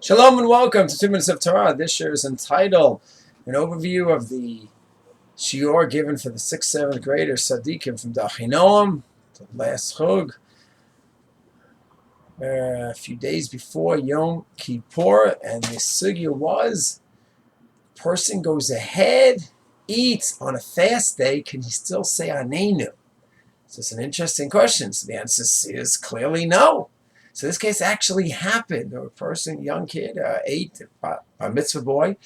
Shalom and welcome to 2 Minutes of Torah. This year is entitled an overview of the shiur given for the 6th, 7th graders, Sadiqim from Darchai Noam, the last chug, a few days before Yom Kippur, and the sugya was, person goes ahead, eats on a fast day, can he still say Anainu? So it's an interesting question. So the answer is clearly no. So this case actually happened. A person, young kid, ate, a mitzvah boy,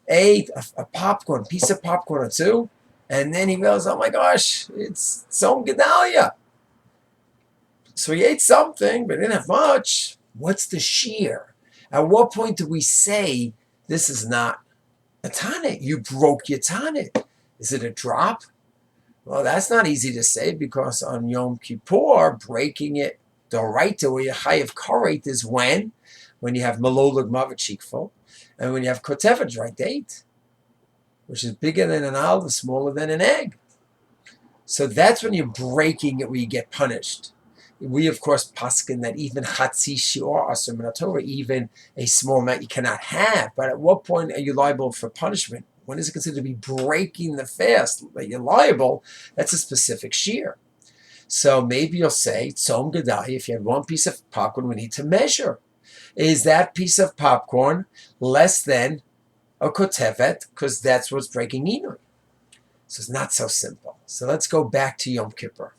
ate a popcorn, piece of popcorn or two, and then he realized, oh my gosh, it's Tzom Gedalia. So he ate something, but didn't have much. What's the shear? At what point do we say this is not a Taanit? You broke your Taanit. Is it a drop? Well, that's not easy to say because on Yom Kippur, breaking it Doraita, where your chayav karet is when you have malolug mavet shikfo, and when you have kotevet right date, which is bigger than an olive, smaller than an egg. So that's when you're breaking it, where you get punished. We of course paskin that even chatzi shiur asur min Torah, even a small amount you cannot have. But at what point are you liable for punishment? When is it considered to be breaking the fast that you're liable? That's a specific shear. So maybe you'll say, Tzom Gedai, if you had one piece of popcorn, we need to measure. Is that piece of popcorn less than a kotevet? Because that's what's breaking Inui. So it's not so simple. So let's go back to Yom Kippur.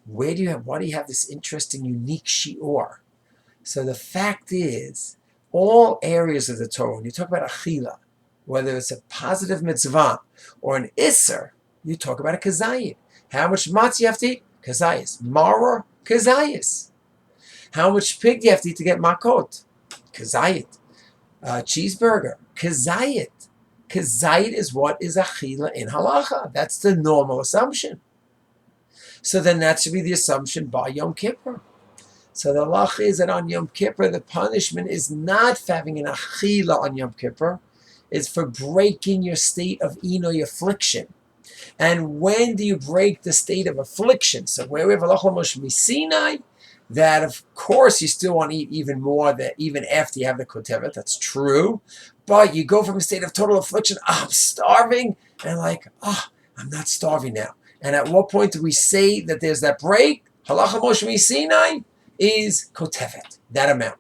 Why do you have this interesting, unique shiur? So the fact is, all areas of the Torah, when you talk about achila, whether it's a positive mitzvah or an isser, you talk about a kazayit. How much matzah you have to eat? Kazayis. Maror, kazayis. How much pig do you have to eat to get makot? Kazayit. Cheeseburger, kazayit. Kazayit is what is achila in halacha. That's the normal assumption. So then that should be the assumption by Yom Kippur. So the halacha is that on Yom Kippur, the punishment is not for having an achila on Yom Kippur. It's for breaking your state of inoy affliction. And when do you break the state of affliction? So where we have halacha Moshe Sinai, that of course you still want to eat even more, that even after you have the kotevet, that's true. But you go from a state of total affliction, I'm starving, and I'm not starving now. And at what point do we say that there's that break? Halacha Moshe Sinai is kotevet, that amount.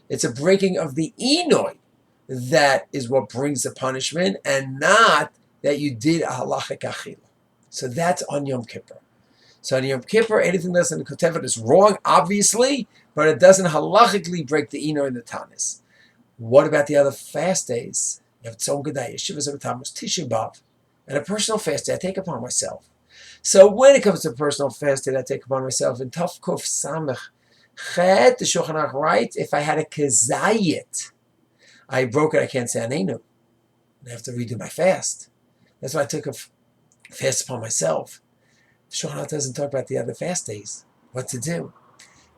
It's a breaking of the inoy. That is what brings the punishment, and not that you did a halachic achila. So that's on Yom Kippur. So on Yom Kippur, anything less than the kotevet is wrong, obviously, but it doesn't halachically break the ino and the tanis. What about the other fast days? You have Tzom Gedai, Yeshivas of Tammuz, Tisha B'Av, and a personal fast day I take upon myself. So when it comes to a personal fast day that I take upon myself, in Taf Kuf Samech Chet, the Shulchan Aruch writes, if I had a kezayit, I broke it, I can't say Anainu. I have to redo my fast. That's why I took a fast upon myself. The Shulchan Aruch doesn't talk about the other fast days, what to do.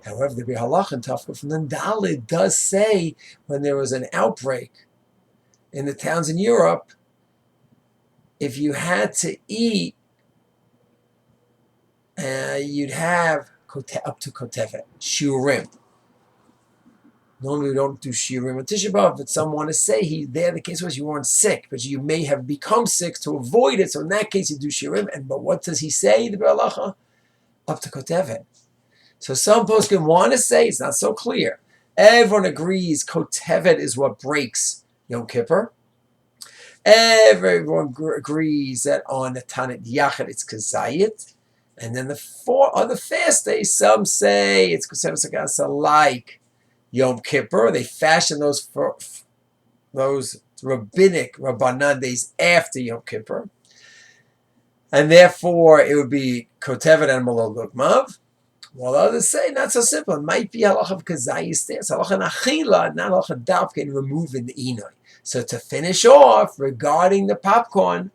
However, the Bihalach and Tafkuf from Nandalid does say when there was an outbreak in the towns in Europe, if you had to eat, you'd have up to kotevet, shiurim. Normally we don't do shiurim on Tisha B'Av, but some want to say the case was you weren't sick, but you may have become sick to avoid it. So in that case you do shiurim. But what does he say, the Bialacha? Up to kotevet. So some poskim want to say, it's not so clear. Everyone agrees kotevet is what breaks Yom Kippur. Everyone agrees that on the Taanit Yachid it's kazayit. And then the 4 other fast days, some say it's koseves agasa like Yom Kippur. They fashion those rabbinic Rabbanan days after Yom Kippur. And therefore, it would be Kotevet and Malol Lugmav. While others say, not so simple. It might be halacha of kazayis there. It's halacha nachila, not halacha dafka in removing the inoy. So to finish off, regarding the popcorn,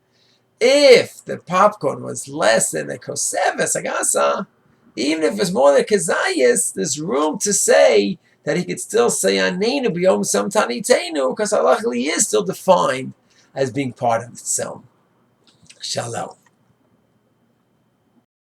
if the popcorn was less than a koseves agasa, even if it's more than kazayis, there's room to say that he could still say Anainu b'yom sam tanitenu, because halachically he is still defined as being part of the tzom. Shalom.